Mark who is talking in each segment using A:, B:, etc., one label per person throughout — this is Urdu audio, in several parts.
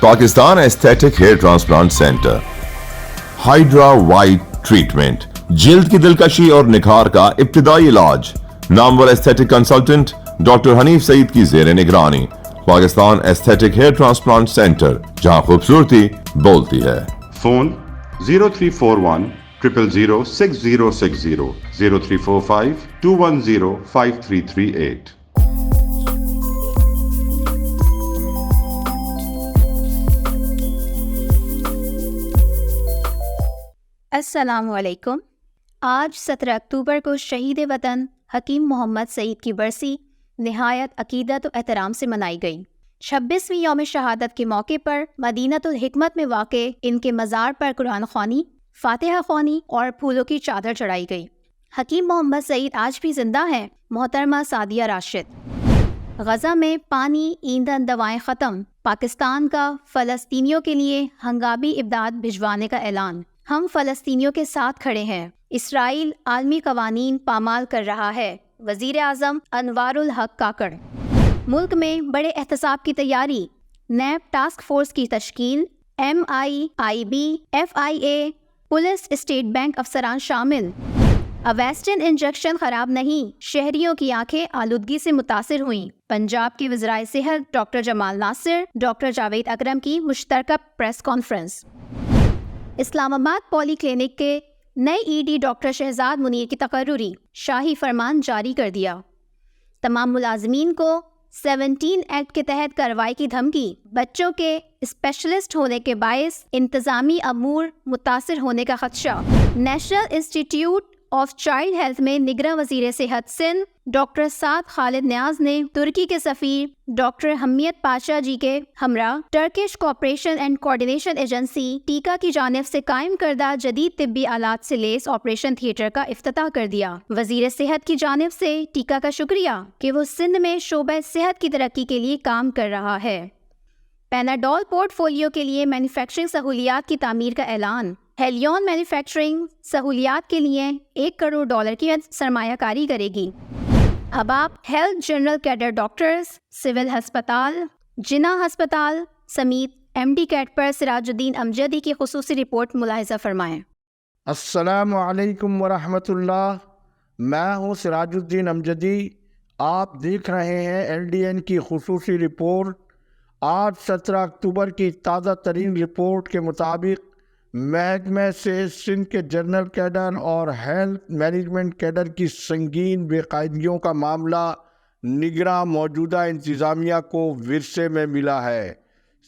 A: Pakistan aesthetic hair transplant centre, Hydra white treatment, جلد کی دلکشی اور نکھار کا ابتدائی علاج، نامور aesthetic consultant doctor Hanif Saeed کی زیر نگرانی۔ Pakistan aesthetic hair transplant centre, جہاں خوبصورتی بولتی ہے۔
B: فون 0341 000 6060 0345 210 5338۔
C: السلام علیکم۔ آج 17 اکتوبر کو شہید وطن حکیم محمد سعید کی برسی نہایت عقیدت و احترام سے منائی گئی۔ 26ویں یوم شہادت کے موقع پر مدینۃ الحکمت میں واقع ان کے مزار پر قرآن خوانی، فاتحہ خوانی اور پھولوں کی چادر چڑھائی گئی۔ حکیم محمد سعید آج بھی زندہ ہیں۔ محترمہ سعدیہ راشد۔ غزہ میں پانی، ایندھن، دوائیں ختم، پاکستان کا فلسطینیوں کے لیے ہنگامی امداد بھجوانے کا اعلان۔ ہم فلسطینیوں کے ساتھ کھڑے ہیں۔ اسرائیل عالمی قوانین پامال کر رہا ہے۔ وزیر اعظم انوار الحق کاکڑ۔ ملک میں بڑے احتساب کی تیاری، نیب ٹاسک فورس کی تشکیل، MIIB، FIA، police, state bank افسران شامل۔ اویسٹن انجیکشن خراب نہیں، شہریوں کی آنکھیں آلودگی سے متاثر ہوئیں۔ پنجاب کے وزرائے صحت ڈاکٹر جمال ناصر، ڈاکٹر جاوید اکرم کی مشترکہ پریس کانفرنس۔ اسلام آباد پولی کلینک کے نئے ED ڈاکٹر شہزاد منیر کی تقرری، شاہی فرمان جاری کر دیا۔ تمام ملازمین کو 17 ایکٹ کے تحت کارروائی کی دھمکی، بچوں کے اسپیشلسٹ ہونے کے باعث انتظامی امور متاثر ہونے کا خدشہ۔ National institute of child health میں نگراں وزیر صحت سندھ ڈاکٹر سعد خالد نیاز نے ترکی کے سفیر ڈاکٹر حمیت پاشا جی کے ہمراہ Turkish cooperation and coordination agency ٹیکا کی جانب سے قائم کردہ جدید طبی آلات سے لیس آپریشن تھیٹر کا افتتاح کر دیا۔ وزیر صحت کی جانب سے ٹیکا کا شکریہ کہ وہ سندھ میں شعبہ صحت کی ترقی کے لیے کام کر رہا ہے۔ پیناڈول پورٹ فولیو کے لیے مینوفیکچرنگ سہولیات کی تعمیر کا اعلان۔ ہیلیون مینوفیکچرنگ سہولیات کے لیے $1 کروڑ کی سرمایہ کاری کرے گی۔ اب آپ health general cadre doctors, civil ہسپتال، جناح ہسپتال سمیت MD کیٹ پر سراج الدین امجدی کی خصوصی رپورٹ ملاحظہ فرمائیں۔
D: السلام علیکم ورحمۃ اللہ، میں ہوں سراج الدین امجدی۔ آپ دیکھ رہے ہیں LDN کی خصوصی رپورٹ۔ آج 17 اکتوبر کی تازہ ترین رپورٹ کے مطابق محکمہ صحت سندھ کے جنرل کیڈر اور ہیلتھ مینجمنٹ کیڈر کی سنگین بے قاعدگیوں کا معاملہ نگراں موجودہ انتظامیہ کو ورثے میں ملا ہے۔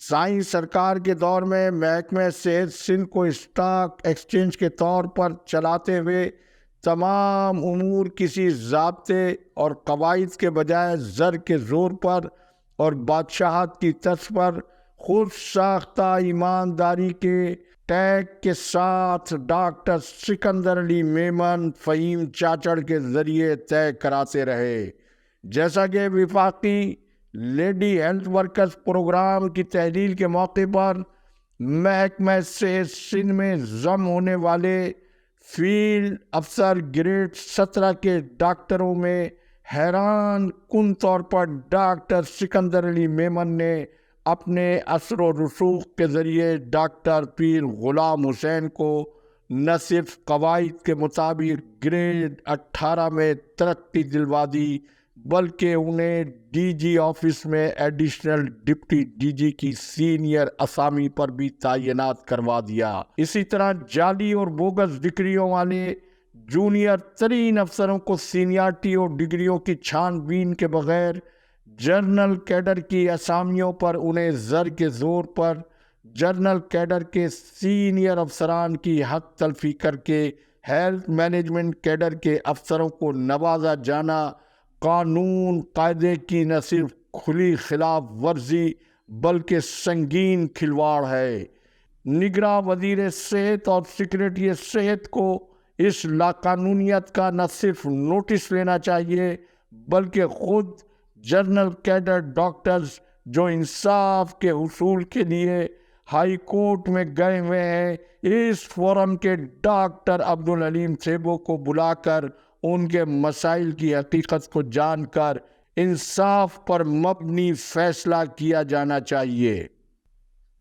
D: سائیں سرکار کے دور میں محکمہ صحت سندھ کو اسٹاک ایکسچینج کے طور پر چلاتے ہوئے تمام امور کسی ضابطے اور قواعد کے بجائے زر کے زور پر اور بادشاہت کی طرز پر خود ساختہ ایمانداری کے ٹیگ کے ساتھ ڈاکٹر سکندر علی میمن فہیم چاچڑ کے ذریعے طے کراتے رہے۔ جیسا کہ وفاقی لیڈی ہیلتھ ورکرز پروگرام کی تحلیل کے موقع پر محکمہ صحت سندھ میں ضم ہونے والے فیلڈ افسر گریڈ 17 کے ڈاکٹروں میں حیران کن طور پر ڈاکٹر سکندر علی میمن نے اپنے اثر و رسوخ کے ذریعے ڈاکٹر پیر غلام حسین کو نہ صرف قواعد کے مطابق گریڈ 18 میں ترقی دلوا دی بلکہ انہیں DG آفس میں ایڈیشنل ڈپٹی DG کی سینئر اسامی پر بھی تعینات کروا دیا۔ اسی طرح جعلی اور بوگس ڈگریوں والے جونیئر ترین افسروں کو سینیارٹی اور ڈگریوں کی چھان بین کے بغیر جنرل کیڈر کی اسامیوں پر انہیں زر کے زور پر جنرل کیڈر کے سینئر افسران کی حق تلفی کر کے ہیلتھ مینجمنٹ کیڈر کے افسروں کو نوازا جانا قانون قاعدے کی نہ صرف کھلی خلاف ورزی بلکہ سنگین کھلواڑ ہے۔ نگراں وزیر صحت اور سیکریٹری صحت کو اس لاقانونیت کا نہ صرف نوٹس لینا چاہیے بلکہ خود جنرل کیڈر ڈاکٹرز جو انصاف کے حصول کے لیے ہائی کورٹ میں گئے ہوئے ہیں، اس فورم کے ڈاکٹر عبدالعلیم سیبو کو بلا کر ان کے مسائل کی حقیقت کو جان کر انصاف پر مبنی فیصلہ کیا جانا چاہیے۔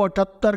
D: 78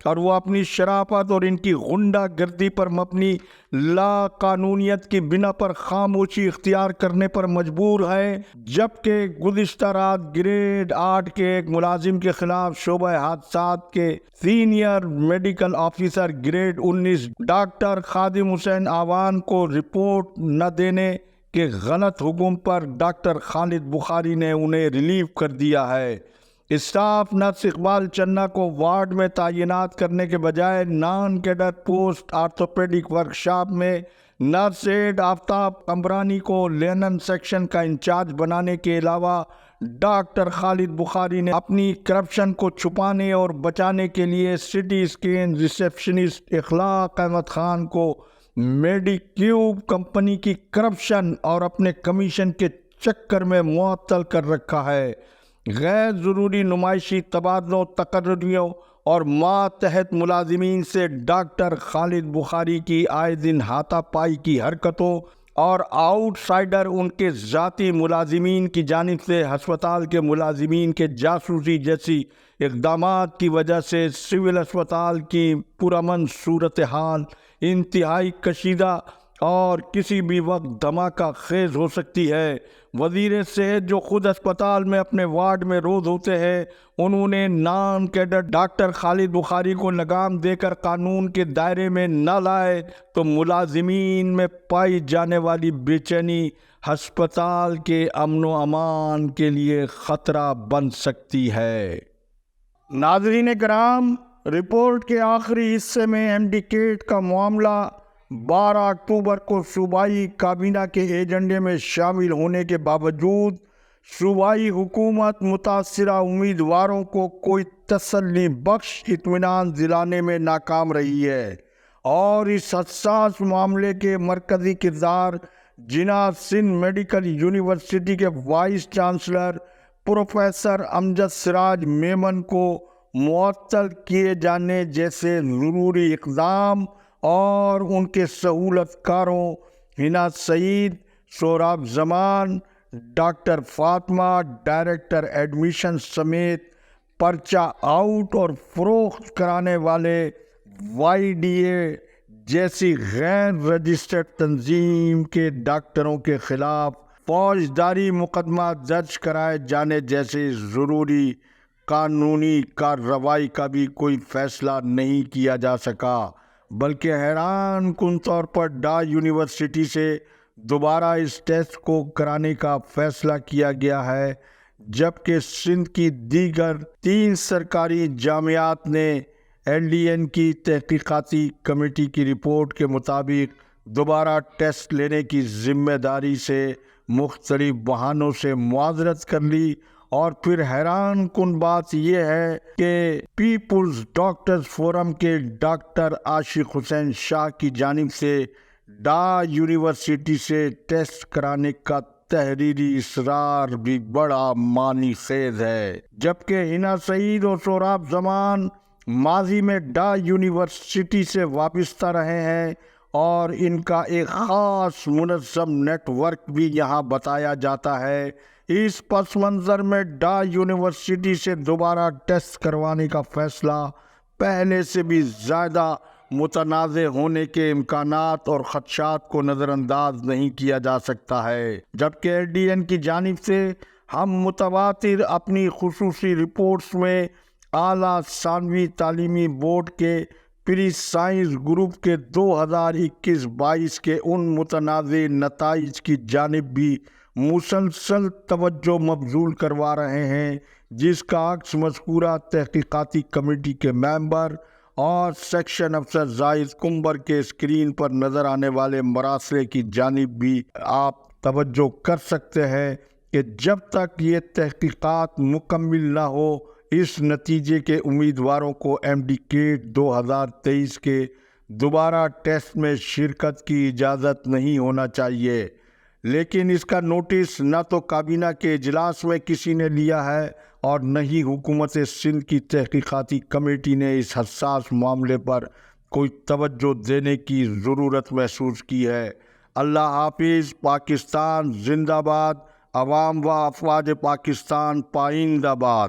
D: اور وہ اپنی شرافت اور ان کی غنڈہ گردی پر مبنی لا قانونیت کی بنا پر خاموشی اختیار کرنے پر مجبور ہے، جبکہ گزشتہ رات گریڈ 8 کے ایک ملازم کے خلاف شعبہ حادثات کے senior medical officer grade 19 doctor Khadim Hussain Awan کو رپورٹ نہ دینے کے غلط حکم پر ڈاکٹر خالد بخاری نے انہیں ریلیو کر دیا ہے۔ اسٹاف نرس اقبال چنّا کو وارڈ میں تعینات کرنے کے بجائے naan cadre post orthopaedic workshop میں نرس ایڈ آفتاب قمرانی کو لینن سیکشن کا انچارج بنانے کے علاوہ ڈاکٹر خالد بخاری نے اپنی کرپشن کو چھپانے اور بچانے کے لیے سٹی اسکین ریسیپشنسٹ اخلاق احمد خان کو میڈی کیوب کمپنی کی کرپشن اور اپنے کمیشن کے چکر میں معطل کر رکھا ہے۔ غیر ضروری نمائشی تبادلوں، تقرریوں اور ماتحت ملازمین سے ڈاکٹر خالد بخاری کی آئے دن ہاتھا پائی کی حرکتوں اور آؤٹ سائڈر ان کے ذاتی ملازمین کی جانب سے ہسپتال کے ملازمین کے جاسوسی جیسی اقدامات کی وجہ سے سول اسپتال کی پرامن صورتحال انتہائی کشیدہ اور کسی بھی وقت دھماکہ خیز ہو سکتی ہے۔ وزیر صحت جو خود اسپتال میں اپنے وارڈ میں روز ہوتے ہیں، انہوں نے نان کیڈر ڈاکٹر خالد بخاری کو لگام دے کر قانون کے دائرے میں نہ لائے تو ملازمین میں پائی جانے والی بے چینی ہسپتال کے امن و امان کے لیے خطرہ بن سکتی ہے۔ ناظرین کرام، رپورٹ کے آخری حصے میں اینڈیکیٹ کا معاملہ 12 اکتوبر کو صوبائی کابینہ کے ایجنڈے میں شامل ہونے کے باوجود صوبائی حکومت متاثرہ امیدواروں کو کوئی تسلی بخش اطمینان دلانے میں ناکام رہی ہے، اور اس حساس معاملے کے مرکزی کردار جناب سندھ میڈیکل یونیورسٹی کے وائس چانسلر پروفیسر امجد سراج میمن کو معطل کیے جانے جیسے ضروری اقدام اور ان کے سہولت کاروں حنا سعید، سوراب زمان، ڈاکٹر فاطمہ، ڈائریکٹر ایڈمیشن سمیت پرچہ آؤٹ اور فروخت کرانے والے وائی ڈی اے جیسی غیر رجسٹرڈ تنظیم کے ڈاکٹروں کے خلاف فوجداری مقدمہ درج کرائے جانے جیسے ضروری قانونی کارروائی کا بھی کوئی فیصلہ نہیں کیا جا سکا، بلکہ حیران کن طور پر یونیورسٹی سے دوبارہ اس ٹیسٹ کو کرانے کا فیصلہ کیا گیا ہے، جبکہ سندھ کی دیگر 3 سرکاری جامعات نے LDN کی تحقیقاتی کمیٹی کی رپورٹ کے مطابق دوبارہ ٹیسٹ لینے کی ذمہ داری سے مختلف بہانوں سے معذرت کر لی۔ اور پھر حیران کن بات یہ ہے کہ پیپلز ڈاکٹرز فورم کے ڈاکٹر عاشق حسین شاہ کی جانب سے یونیورسٹی سے ٹیسٹ کرانے کا تحریری اصرار بھی بڑا معنی خیز ہے، جبکہ حنا سعید اور سوراب زمان ماضی میں یونیورسٹی سے وابستہ رہے ہیں اور ان کا ایک خاص منظم نیٹ ورک بھی یہاں بتایا جاتا ہے۔ اس پس منظر میں یونیورسٹی سے دوبارہ ٹیسٹ کروانے کا فیصلہ پہلے سے بھی زیادہ متنازع ہونے کے امکانات اور خدشات کو نظر انداز نہیں کیا جا سکتا ہے، جبکہ LDN کی جانب سے ہم متواتر اپنی خصوصی رپورٹس میں اعلیٰ ثانوی تعلیمی بورڈ کے پری سائنس گروپ کے 2021-22 کے ان متنازع نتائج کی جانب بھی مسلسل توجہ مبذول کروا رہے ہیں، جس کا عکس مذکورہ تحقیقاتی کمیٹی کے ممبر اور سیکشن افسر زاہد کنبر کے اسکرین پر نظر آنے والے مراسلے کی جانب بھی آپ توجہ کر سکتے ہیں کہ جب تک یہ تحقیقات مکمل نہ ہو، اس نتیجے کے امیدواروں کو اینڈیکیٹ 2023 کے دوبارہ ٹیسٹ میں شرکت کی اجازت نہیں ہونا چاہیے، لیکن اس کا نوٹس نہ تو کابینہ کے اجلاس میں کسی نے لیا ہے اور نہ ہی حکومت سندھ کی تحقیقاتی کمیٹی نے اس حساس معاملے پر کوئی توجہ دینے کی ضرورت محسوس کی ہے۔ اللہ حافظ۔ پاکستان زندہ باد۔ عوام و افواج پاکستان پائندہ باد۔